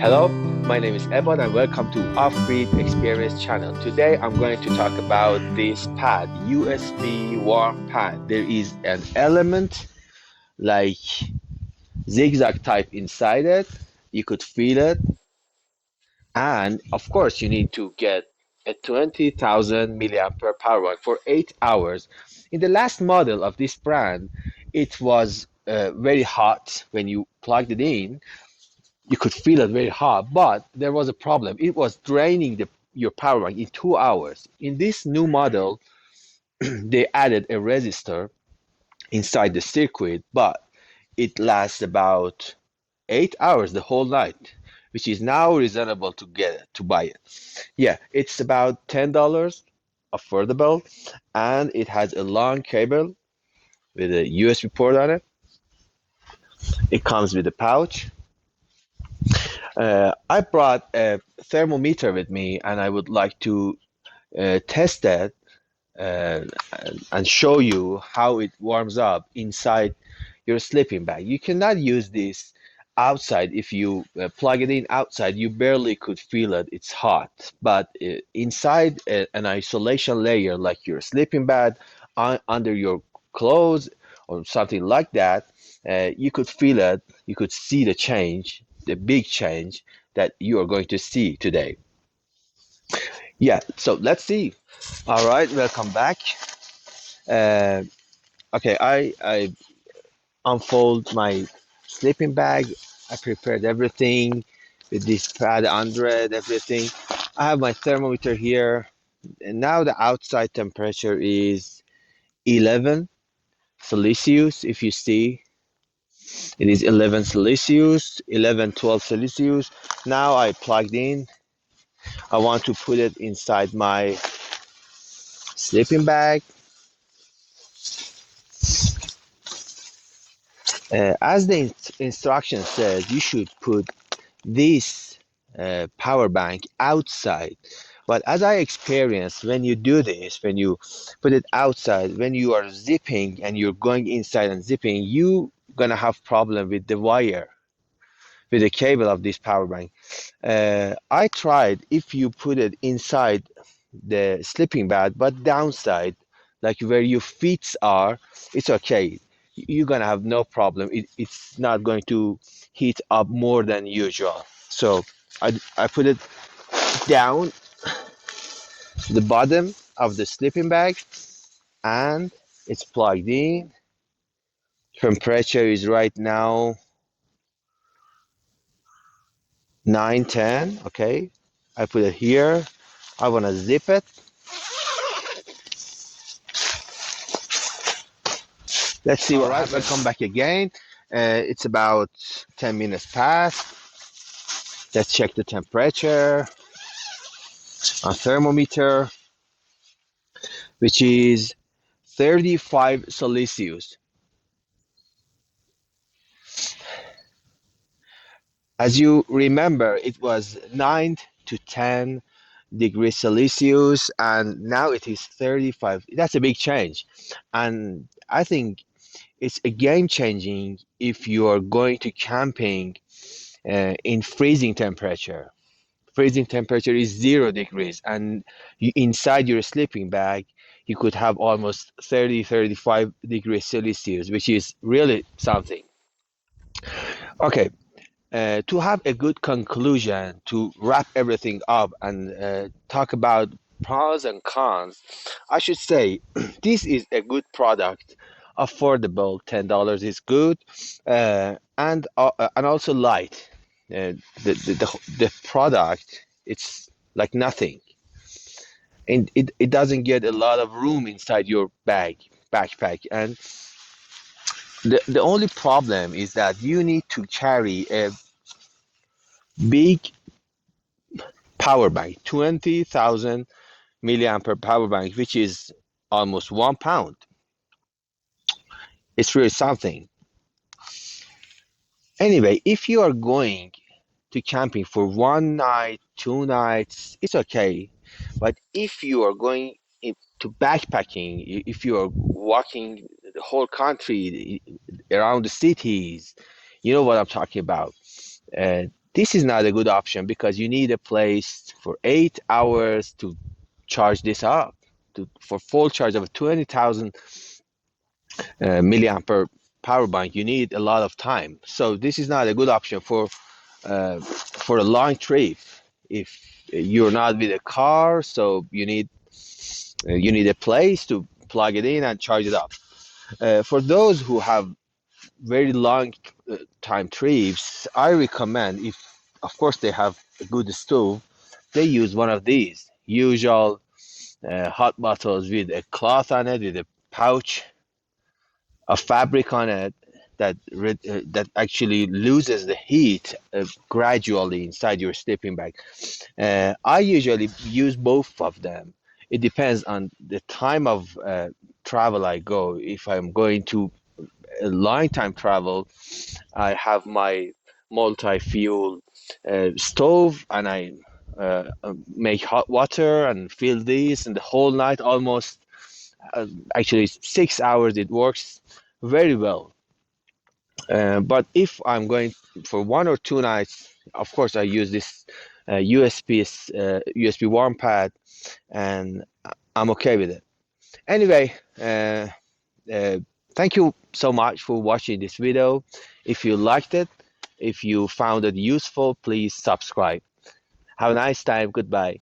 Hello, my name is Ebon and welcome to Off-Grid Experience channel. Today I'm going to talk about this pad, USB warm pad. There is an element like zigzag type inside it. You could feel it. And of course you need to get a 20,000 milliampere power bank for 8 hours. In the last model of this brand, it was very hot when you plugged it in. You could feel it very hot, but there was a problem. It was draining your power bank in 2 hours. In this new model, they added a resistor inside the circuit, but it lasts about 8 hours the whole night, which is now reasonable to get it, to buy it. Yeah, it's about $10 affordable, and it has a long cable with a USB port on it. It comes with a pouch. I brought a thermometer with me, and I would like to test that uh, and show you how it warms up inside your sleeping bag. You cannot use this outside. If you plug it in outside, you barely could feel it. It's hot. But inside an isolation layer, like your sleeping bag, under your clothes or something like that, you could feel it. You could see the change, the big change that you are going to see today. Yeah, so let's see. All right, welcome back. Uh, okay, I unfold my sleeping bag. I prepared everything with this pad under it, everything. I have my thermometer here, and now the outside temperature is 11 Celsius. If you see, it is 11 Celsius, 11, 12 Celsius. Now I plugged in. I want to put it inside my sleeping bag. As the instruction says, you should put this power bank outside. But as I experienced, when you do this, when you put it outside, when you are zipping and you're going inside and zipping, you gonna have problem with the wire, with the cable of this power bank. I tried if you put it inside the sleeping bag, but downside, like where your feet are, it's okay. You're gonna have no problem. It's not going to heat up more than usual. So I put it down the bottom of the sleeping bag and it's plugged in. Temperature is right now 910. Okay, I put it here. I want to zip it. Let's see what happens. Welcome back again. It's about 10 minutes past. Let's check the temperature on thermometer, which is 35 Celsius. As you remember, it was 9 to 10 degrees Celsius, and now it is 35. That's a big change. And I think it's a game changing if you are going to camping in freezing temperature. Freezing temperature is 0 degrees, and inside your sleeping bag, you could have almost 30, 35 degrees Celsius, which is really something. Okay, to have a good conclusion, to wrap everything up and talk about pros and cons, I should say this is a good product, affordable. $10 is good, and also light. The product, it's like nothing, and it doesn't get a lot of room inside your backpack. And the only problem is that you need to carry a big power bank, 20,000 milliampere power bank, which is almost 1 pound. It's really something. Anyway, if you are going to camping for one night, 2 nights, it's okay. But if you are going to backpacking, if you are walking the whole country around the cities, you know what I'm talking about. This is not a good option because you need a place for 8 hours to charge this up. For full charge of a 20,000 milliampere power bank, you need a lot of time. So this is not a good option for a long trip. If you're not with a car, so you need a place to plug it in and charge it up. For those who have very long time trips, I recommend, if of course they have a good stove, they use one of these usual hot bottles with a cloth on it, with a pouch of fabric on it that actually loses the heat gradually inside your sleeping bag. I usually use both of them. It depends on the time of travel I go. If I'm going to a long time travel, I have my multi-fuel stove, and I make hot water and fill these, and the whole night, almost actually 6 hours, it works very well. But if I'm going for 1 or 2 nights, of course I use this USB warm pad, and I'm okay with it. Anyway, uh, thank you so much for watching this video. If you liked it, if you found it useful, please subscribe. Have a nice time. Goodbye.